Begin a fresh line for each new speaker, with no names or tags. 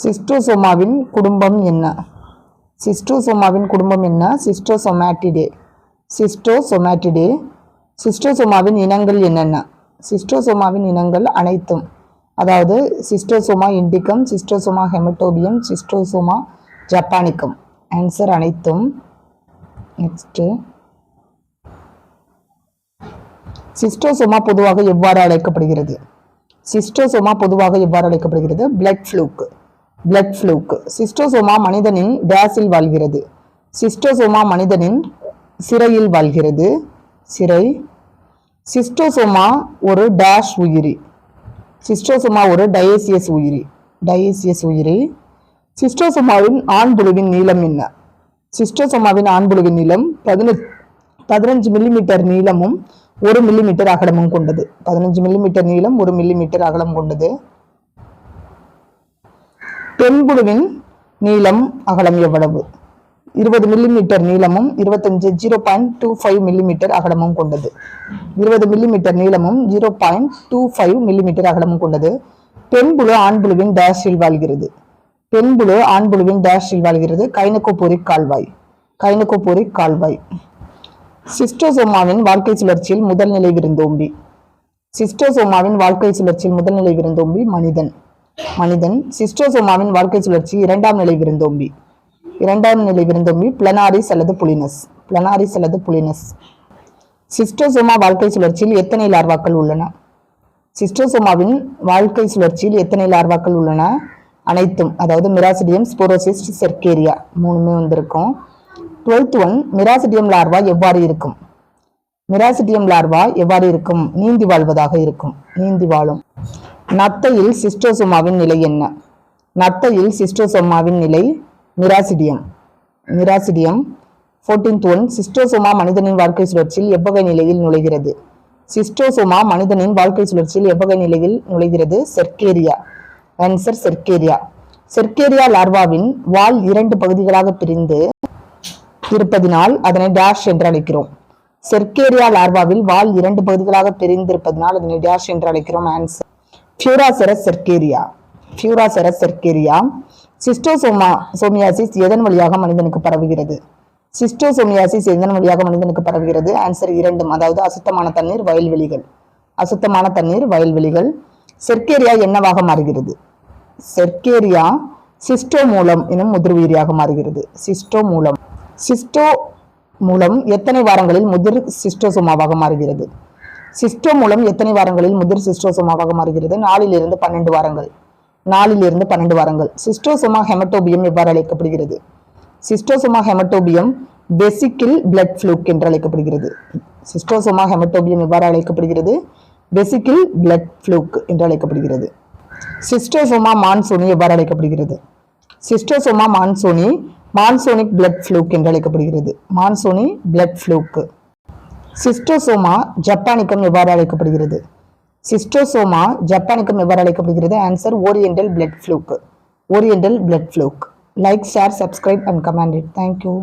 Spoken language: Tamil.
சிஸ்டோசோமாவின் குடும்பம் என்ன? சிஸ்டோசோமாவின் குடும்பம் என்ன? சிஸ்டோசோமாட்டிடே. சிஸ்டோசோமாட்டிடே. சிஸ்டோசோமாவின் இனங்கள் என்னென்ன? சிஸ்டோசோமாவின் இனங்கள் அனைத்தும், அதாவது சிஸ்டோசோமா இண்டிகம், சிஸ்டோசோமா ஹெமட்டோபியம், சிஸ்டோசோமா ஜப்பானிக்கம். ஆன்சர் அனைத்தும். நெக்ஸ்ட், சிஸ்டோசோமா பொதுவாக எவ்வாறு அழைக்கப்படுகிறது? சிஸ்டோசோமா பொதுவாக எவ்வாறு அழைக்கப்படுகிறது? பிளட் ஃப்ளூக். பிளட் ஃப்ளூக். சிஸ்டோசோமா மனிதனின் டேஸில் வாழ்கிறது. சிஸ்டோசோமா மனிதனின் சிரையில் வாழ்கிறது. சிரை. சிஸ்டோசோமா ஒரு டேஷ் உயிரி. சிஸ்டோசோமா ஒரு டயேசியஸ் உயிரி. டயேசியஸ் உயிரி. சிஸ்டோசோமாவின் ஆண்புழுவின் நீளம் என்ன? சிஸ்டோசோமாவின் ஆண்புழுவின் நீளம் 15 மில்லிமீட்டர் நீளமும் 1 மில்லிமீட்டர் அகலமும் கொண்டது. 15 மில்லிமீட்டர் நீளம், 1 மில்லிமீட்டர் அகலம் கொண்டது. பெண்புழுவின் நீளம் அகலம் எவ்வளவு? 20 மில்லிமீட்டர் நீளமும் 0.25 மில்லிமீட்டர் அகலமும் கொண்டது. 20 மில்லிமீட்டர் நீளமும் 0.25 மில்லிமீட்டர் அகலமும் கொண்டது. பெண்புழு ஆண்புழுவின் டேஷில் வாழ்கிறது. பெண்புழு ஆண்புழுவின் டேஷில் வாழ்கிறது. கைனகோபோரிக் கால்வாய். கைனகோபோரிக் கால்வாய். சிஸ்டோசோமாவின் வாழ்க்கை சுழற்சியில் முதல் நிலை விருந்தோம்பி. சிஸ்டோசோமாவின் வாழ்க்கை சுழற்சியில் முதல் நிலை விருந்தோம்பி மனிதன். மனிதன். சிஸ்டோசோமாவின் வாழ்க்கை சுழற்சி இரண்டாம் நிலை விருந்தோம்பி. இரண்டாம் நிலை விருந்தோம்பி பிளனாரிஸ் அல்லது புலினஸ். பிளனாரிஸ் அல்லது புலினஸ். சிஸ்டோசோமா வாழ்க்கை சுழற்சியில் எத்தனை லார்வாக்கள் உள்ளன? சிஸ்டோசோமாவின் வாழ்க்கை சுழற்சியில் எத்தனை லார்வாக்கள் உள்ளன? அனைத்தும், அதாவது மிராசிடியம், ஸ்போரோசிஸ்ட், செர்கேரியா மூணுமே வந்திருக்கும். 12th ஒன், மிராசிடியம் லார்வா எவ்வாறு இருக்கும்? மிராசிடியம் லார்வா எவ்வாறு இருக்கும்? நீந்தி வாழ்வதாக இருக்கும். நீந்தி வாழும். நத்தையில் சிஸ்டோசோமாவின் நிலை என்ன? நத்தையில் சிஸ்டோசோமாவின் நிலை மிராசிடியம். மிராசிடியம். 14th ஒன், சிஸ்டோசோமா மனிதனின் வாழ்க்கை சுழற்சியில் எவ்வகை நிலையில் நுழைகிறது? சிஸ்டோசோமா மனிதனின் வாழ்க்கை சுழற்சியில் எவ்வகை நிலையில் நுழைகிறது? செர்கேரியா. Answer cercaria. செர்கேரியா லார்வாவின் வால் 2 பகுதிகளாக பிரிந்து இருப்பதினால் அதனை டேஷ் என்று அழைக்கிறோம். செர்கேரியா லார்வாவில் வால் 2 பகுதிகளாக பிரிந்திருப்பதனால் அதனை டேஷ் என்று அழைக்கிறோம். Answer பியூராசெரஸ் cercaria. பியூராசெரஸ் செர்கேரியா. சிஸ்டோசோமியாசிஸ் எதன் வழியாக மனிதனுக்கு பரவுகிறது? சிஸ்டோசோமியாசிஸ் எதன் வழியாக மனிதனுக்கு பரவுகிறது? ஆன்சர் இரண்டும், அதாவது அசுத்தமான தண்ணீர், வயல்வெளிகள். அசுத்தமான தண்ணீர், வயல்வெளிகள். செர்கேரியா என்னவாக மாறுகிறது? செர்கேரியா சிஸ்டோ மூலம் எனும் முதிர்வுயிரியாக மாறுகிறது. சிஸ்டோ மூலம். சிஸ்டோ மூலம் எத்தனை வாரங்களில் முதிர் சிஸ்டோசோமாவாக மாறுகிறது? சிஸ்டோ மூலம் எத்தனை வாரங்களில் முதிர் சிஸ்டோசோமாவாக மாறுகிறது? 4 to 12 வாரங்கள். 4 to 12 வாரங்கள். சிஸ்டோசோமா ஹெமட்டோபியம் எவ்வாறு அழைக்கப்படுகிறது? சிஸ்டோசோமா ஹெமட்டோபியம் வெசிக்கிள் பிளட் ஃப்ளூக் என்று அழைக்கப்படுகிறது. சிஸ்டோசோமா ஹெமட்டோபியம் எவ்வாறு அழைக்கப்படுகிறது? வெசிக்கிள் பிளட் ஃப்ளூக் என்று அழைக்கப்படுகிறது. சிஸ்டோசோமா மான்சோனி எவ்வாறு அழைக்கப்படுகிறது? சிஸ்டோசோமா மான்சோனி மான்சோனிக் பிளட் ஃப்ளூக் என்று அழைக்கப்படுகிறது. மான்சோனி பிளட் ஃப்ளூக். சிஸ்டோசோமா ஜப்பானிக்கம் எவ்வாறு அழைக்கப்படுகிறது? சிஸ்டோசோமா ஜப்பானிக்கம் எவ்வாறு அழைக்கப்படுகிறது? Answer oriental blood ஃப்ளூக். Oriental blood ஃப்ளூக். Like, share, subscribe and comment it. Thank you.